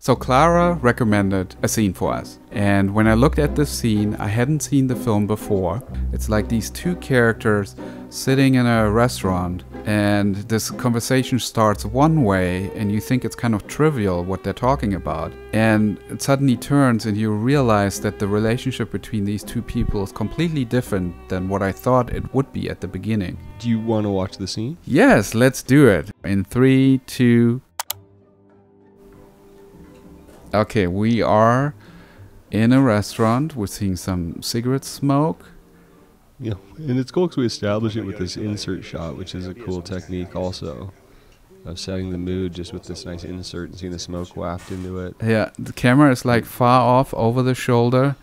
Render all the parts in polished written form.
So Clara recommended a scene for us. And when I looked at this scene, I hadn't seen the film before. It's like these two characters sitting in a restaurant, and this conversation starts one way and you think it's kind of trivial what they're talking about. And it suddenly turns and you realize that the relationship between these two people is completely different than what I thought it would be at the beginning. Do you want to watch the scene? Yes, let's do it. In 3, 2... Okay, we are in a restaurant. We're seeing some cigarette smoke. Yeah, and it's cool because we establish it with this insert shot, which is a cool technique also of setting the mood just with this nice insert and seeing the smoke waft into it. Yeah, the camera is like far off over the shoulder.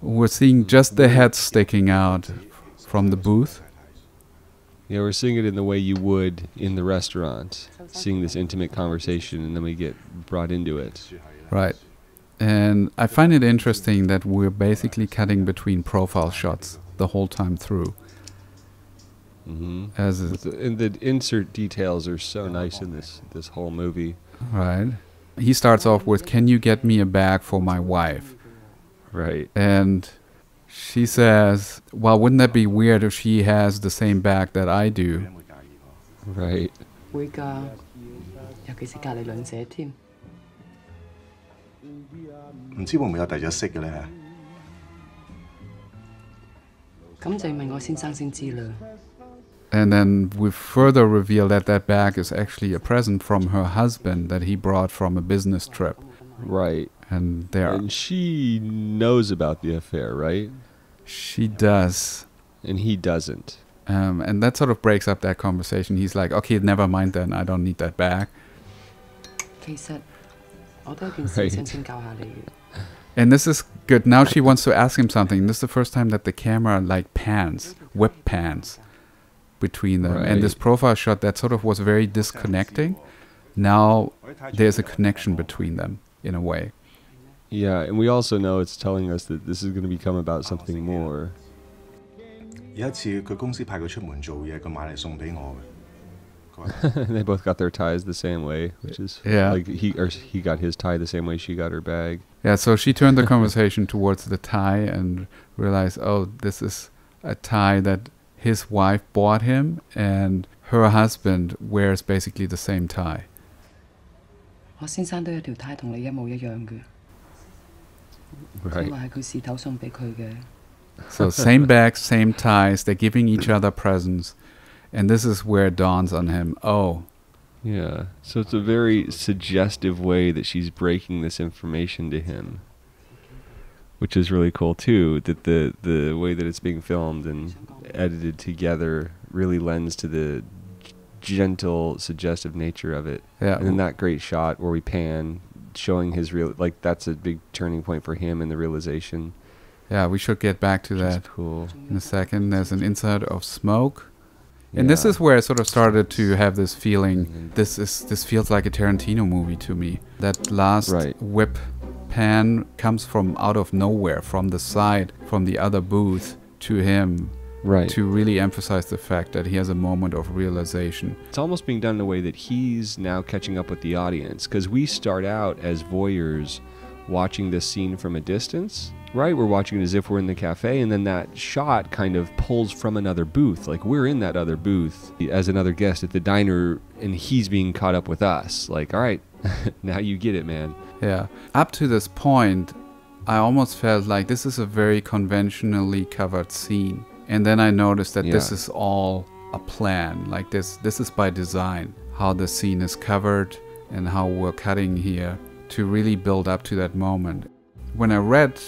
We're seeing just the head sticking out from the booth. Yeah, we're seeing it in the way you would in the restaurant, seeing this intimate conversation, and then we get brought into it. Right. And I find it interesting that we're basically cutting between profile shots the whole time through. Mm-hmm. And the insert details are so nice in this whole movie. Right. He starts off with, "Can you get me a bag for my wife?" Right. And she says, "Well, wouldn't that be weird if she has the same bag that I do?" Right. 會㗎，尤其是隔離鄰舍添。唔知會唔會有第一式嘅咧？咁就要問我先生先知啦。 And then we further reveal that that bag is actually a present from her husband that he brought from a business trip. Right. And she knows about the affair, right? She does. And he doesn't. And that sort of breaks up that conversation. He's like, okay, never mind then, I don't need that bag. 其實我都有件事想請教下你嘅。 And this is good. Now she wants to ask him something. This is the first time that the camera like pans, whip pans between them. Right. And this profile shot that sort of was very disconnecting. Now there's a connection between them in a way. Yeah, and we also know it's telling us that this is going to become about something more. 有一次佢公司派佢出門做嘢，佢買嚟送俾我嘅。 They both got their ties the same way, which is like he got his tie the same way she got her bag. Yeah, so she turned the conversation towards the tie and realized, oh, this is a tie that his wife bought him, and her husband wears basically the same tie. 我先生都有條呔同你一模一樣嘅，因為係佢事頭送俾佢嘅。 So same bags, same ties, they're giving each other presents. And this is where it dawns on him, oh. Yeah, so it's a very suggestive way that she's breaking this information to him, which is really cool too, that the way that it's being filmed and edited together really lends to the gentle, suggestive nature of it. Yeah. And then that great shot where we pan, showing his real, like that's a big turning point for him in the realization. Yeah, we should get back to that cool. in a second. There's an insert of smoke. And this is where I sort of started to have this feeling, this feels like a Tarantino movie to me. That last whip pan comes from out of nowhere, from the side, from the other booth to him. Right. To really emphasize the fact that he has a moment of realization. It's almost being done in a way that he's now catching up with the audience, because we start out as voyeurs watching this scene from a distance. Right, we're watching it as if we're in the cafe, and then that shot kind of pulls from another booth. Like we're in that other booth as another guest at the diner, and he's being caught up with us. Like, all right, now you get it, man. Yeah. Up to this point, I almost felt like this is a very conventionally covered scene. And then I noticed that this is all a plan. Like this is by design, how the scene is covered and how we're cutting here to really build up to that moment. When I read,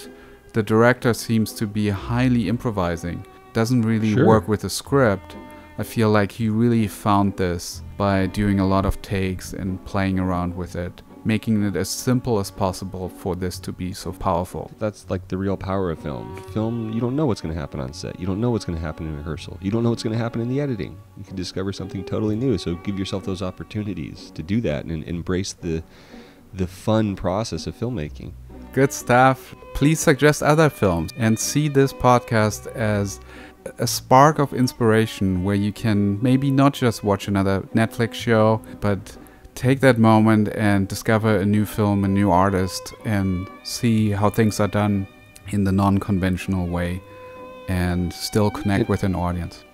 the director seems to be highly improvising, doesn't really work with the script. I feel like he really found this by doing a lot of takes and playing around with it, making it as simple as possible for this to be so powerful. That's like the real power of film. Film, you don't know what's going to happen on set. You don't know what's going to happen in rehearsal. You don't know what's going to happen in the editing. You can discover something totally new. So give yourself those opportunities to do that and embrace the fun process of filmmaking. Good stuff. Please suggest other films and see this podcast as a spark of inspiration where you can maybe not just watch another Netflix show, but take that moment and discover a new film, a new artist, and see how things are done in the non-conventional way and still connect with an audience.